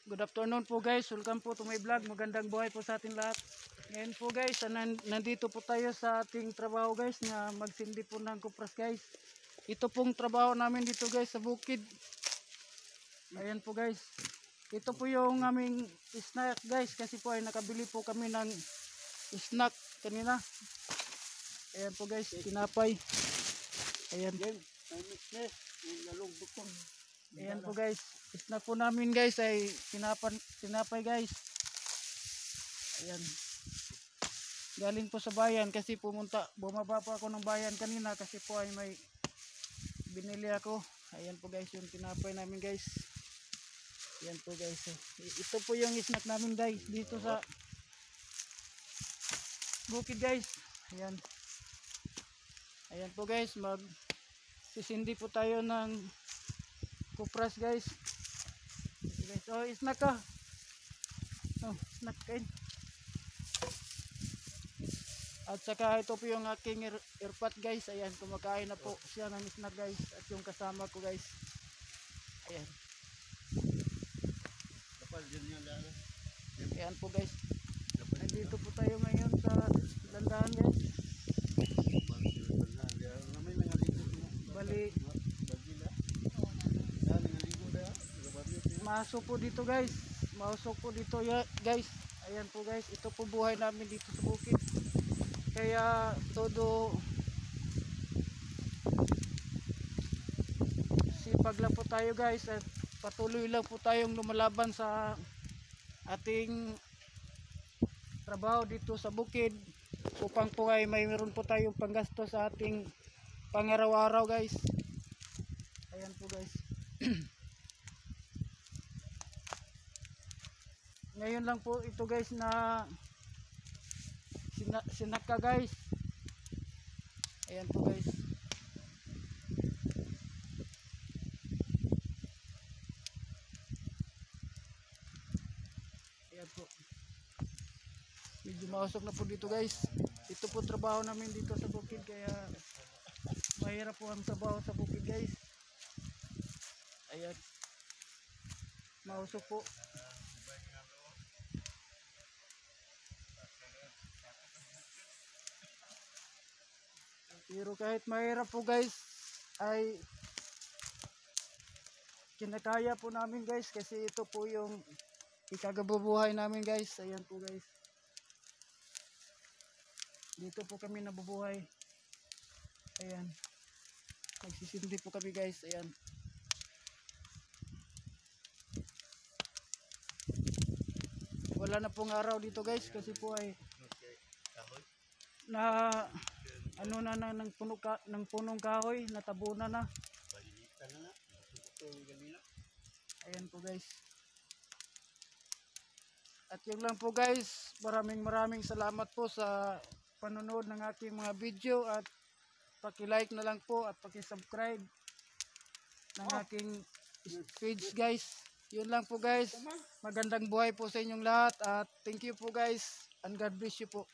Good afternoon po guys, welcome po to my vlog. Magandang buhay po sa ating lahat. Ngayon po guys, nandito po tayo sa ating trabaho guys na magsindi po ng kupras guys. Ito pong trabaho namin dito guys sa bukid. Ayan po guys. Ito po yung aming snack guys kasi po ay nakabili po kami ng snack kanina. Ayan po guys, tinapay. Ayan. Ayan po guys, snack po namin guys ay tinapay guys. Ayan. Galing po sa bayan kasi bumaba po ako ng bayan kanina kasi po ay may binili ako. Ayan po guys yung tinapay namin guys. Ayan po guys. Ito po yung snack namin guys dito sa bukid guys. Ayan. Ayan po guys, sisindi po tayo ng kupras guys. Guys, oh snack ka. Oh, snack kain. At saka ito po yung aking airpot guys. Ayan, kumakain na po siya ng snack guys. At yung kasama ko guys. Ayan. Ayan po guys. Nandito po tayo ngayon sa landahan guys. Bali masok po dito guys. Masok po dito ya, guys. Ayan po guys. Ito po buhay namin dito sa bukid. Kaya todo sipag lang po tayo guys. At patuloy lang po tayong lumalaban sa ating trabaho dito sa bukid. Upang po ay mayroon po tayong panggasto sa ating pangaraw-araw guys. Ayan po guys. Ngayon lang po ito guys na sinaka guys. Ayan po guys. Ayan po. Medyo mausok na po dito guys. Ito po trabaho namin dito sa bukid kaya mahirap po ang trabaho sa bukid guys. Ayan. Mausok po. Pero kahit mahirap po guys ay kinakaya po namin guys kasi ito po yung ikagabubuhay namin guys. Ayan po guys. Dito po kami nabubuhay. Ayan. Nagsisindi po kami guys. Ayan. Wala na pong araw dito guys kasi po ay na ano na ng punong kahoy, natabunan na. Ayan po guys. At yun lang po guys. Maraming salamat po sa panonood ng aking mga video at paki-like na lang po at paki-subscribe ng aking page guys. Yun lang po guys. Magandang buhay po sa inyong lahat at thank you po guys and God bless you po.